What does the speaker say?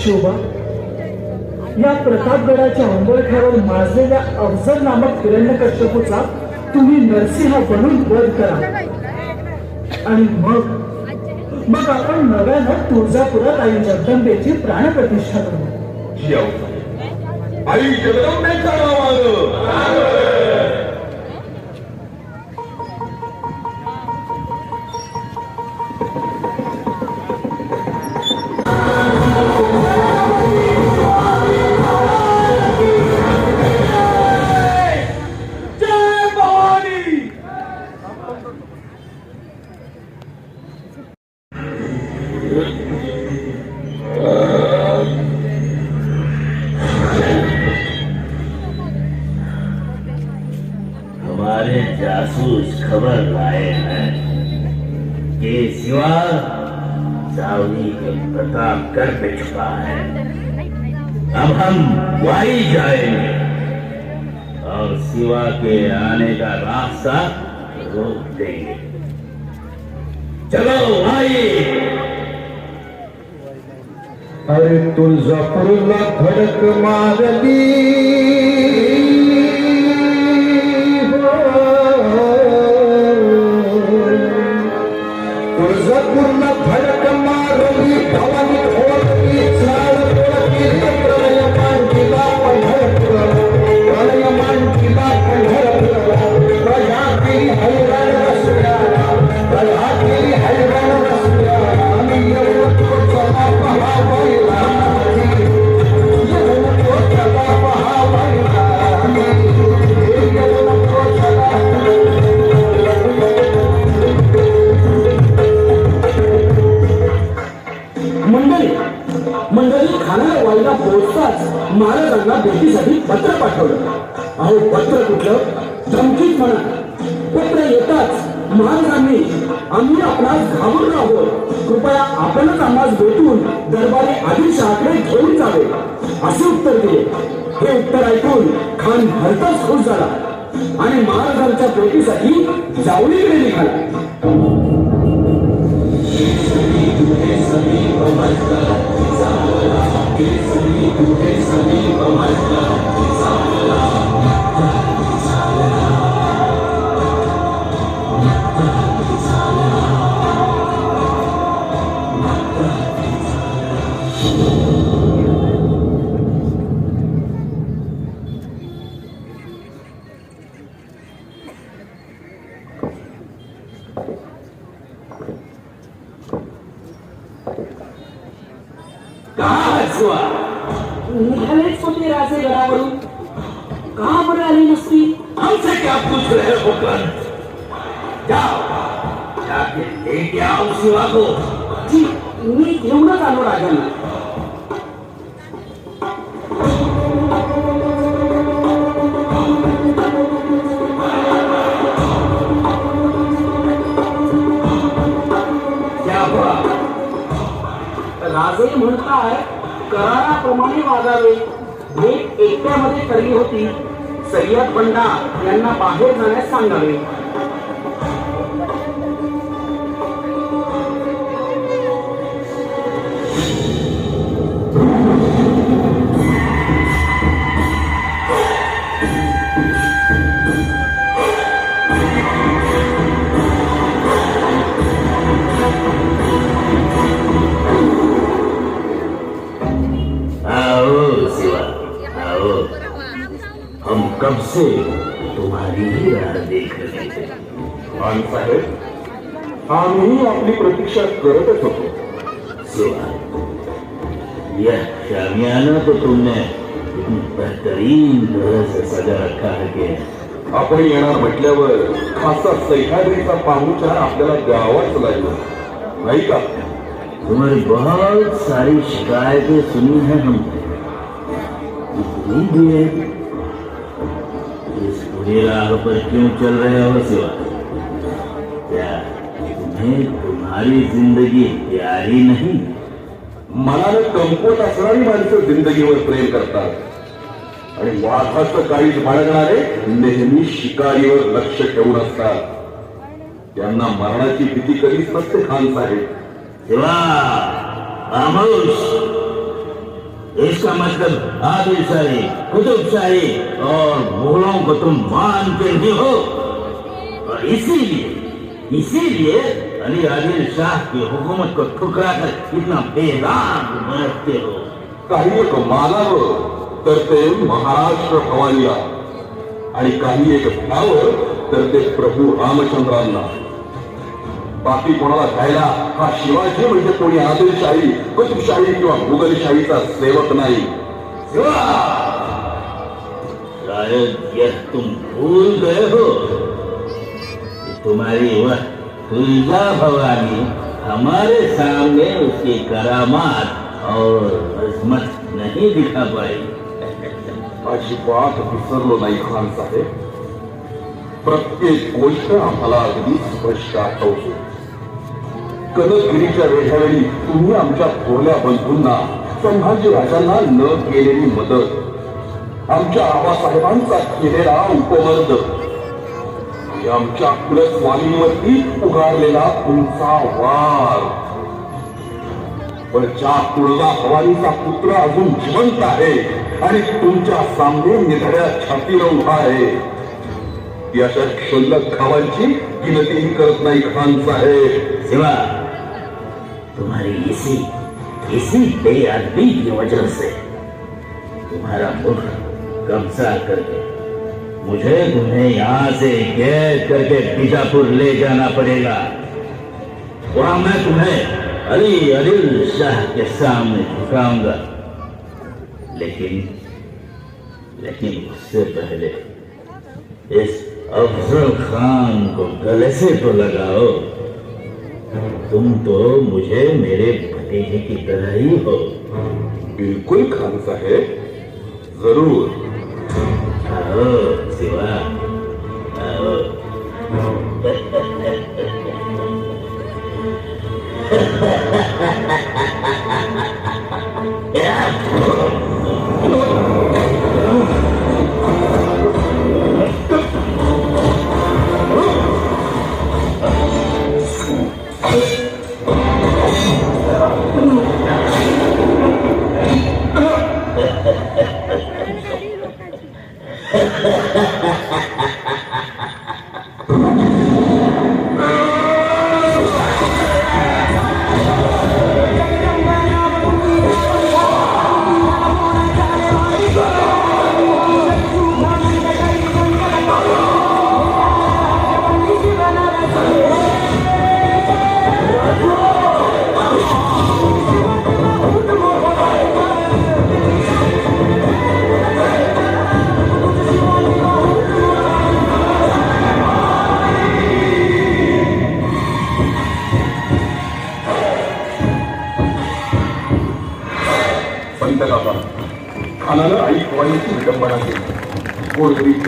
शोभा, या प्रतापगडाच्या अंबरठ्यावर माजलेल्या अफजल नामक हिरण्यकश्यपूचा तुम्ही नरसिंह बनून वध करा आणि मग आपण नव्यानं तुळजापुरात आई जगदंबेची प्राणप्रतिष्ठा करू. आई जगदंबेच्या नावानं जासूस खबर लाए हैं कि शिवा सावनी के प्रतापगढ़ पे छुपा है. अब हम वहीं जाएंगे और शिवा के आने का रास्ता रोक देंगे. चलो भाई. अरे तुळजापूरला धडक मारली, तुळजापूरला धडक मारली, भवानी खोलली, चाल खोलली, प्रलय मांडीला पंढरपूर, प्रलय मांडीला पंढरपूर, प्रजा केली हैराण रस्त्याला, प्रजा केली हैराण रस्त्याला, आणि येऊन तो चला पहावयाला, येऊन तो चला पहावयाला, येऊन तो चला. मंडळी खानाला वाईला पोहोचताच महाराजांना भेटीसाठी पत्र पाठवलं. अहो पत्र कुठलं, धमकीच म्हणा. पत्र येताच महाराजांनी आम्ही आपणास घाबरून आहोत, कृपया आपणच आम्हास भेटून दरबारी आदिलशहाकडे घेऊन जावे असे उत्तर दिले. हे उत्तर ऐकून खान भलताच खुश झाला आणि महाराजांच्या भेटीसाठी जावळीकडे निघाला. निघालेच होते राजे गडावरून, का बरं आली नसती? हमसे क्या पूछ रहे हो कर्ण? जाओ जाके लेके आओ शिवा को. जी, मी घेऊनच आलो राजांना. क्या हुआ? राजे म्हणताय कराराप्रमाणे वागावे. भेट एकट्यामध्ये करली होती. सय्यद बंडा यांना बाहेर जाण्यास सांगावे. हम कब से तुम्हारी ही राह देख रहे थे. खान साहेब, आम्ही आपली प्रतीक्षा करतच होतो. शिवा, यह शामियाना तो तुमने इतनी बेहतरीन तरह से सजा रखा है कि आपण येणार म्हटल्यावर खासा सह्याद्रीचा पाहुणचार आपल्याला द्यावाच लागला, नाही का? तुम्हारी बहुत सारी शिकायतें सुनी है हमने. इतनी भी इस बुरी राह पर क्यों चल रहे हो शिवा? क्या तुम्हें तुम्हारी जिंदगी प्यारी नहीं? मनाला कमकुवत असणारी माणसं जिंदगीवर प्रेम करतात आणि वाघाचं काळीज बाळगणारे नेहमी शिकारीवर लक्ष ठेवून असतात. त्यांना मरणाची भीती कधीच नसते. खान साहेब, शिवा, खामोश. इसका मतलब आदिलशाही, कुतुबशाही और मुगलों को तुम मानते नहीं हो। और इसीलिए अली आदिल शाह की हुकूमत को ठुकराकर इतना बेदाग बरतते हो। काही एक मानावं तर ते महाराष्ट्र भवानीला आणि काही एक भ्यावं तर ते प्रभू रामचंद्रांना. बाकी कोणाला घ्यायला हा शिवाजी म्हणजे कोणी आदिलशाही, कुतुबशाही किंवा मुघलशाहीचा सेवक नाही. शायद यह तुम भूल गए हो कि तुम्हारी वह तुलजा भवानी हमारे सामने उसकी करामात और अजमत नहीं दिखा पाई. अजिबात विसरलो नाही खान साहेब. प्रत्येक गोष्ट आम्हाला अगदी स्पष्ट आठवते. कनकगिरीच्या वेढ्यावेळी तुम्ही आमच्या थोरल्या बंधूंना, संभाजीराजांना न केलेली मदत, आमच्या आबासाहेबांचा केलेला उपमर्द आणि आमच्या कुलस्वामींवरती उगारलेला तुमचा वार. पण ज्या तुळजा भवानीचा पुत्र अजून जिवंत आहे आणि तुमच्या सामने निधड्या छातीला उभा आहे, ती अशा क्षुल्लक खावांची गिनतीही करत नाही खान साहेब. सिवा तुम्हारी इसी बेअदबी की वजह से तुम्हारा मुल्क कब्जा करके मुझे तुम्हें यहाँ से कैद करके बीजापुर ले जाना पड़ेगा. वहां मैं तुम्हें अली आदिल शाह के सामने झुकाऊंगा. लेकिन उससे पहले इस अफजल खान को गले से तो लगाओ. तुम तो मुझे मेरे भतीजे की तरह ही हो. बिल्कुल खान साहेब, जरूर. आओ सिवा, आओ. खानानं आई भवानीची विडंबना केली. गोडगरीब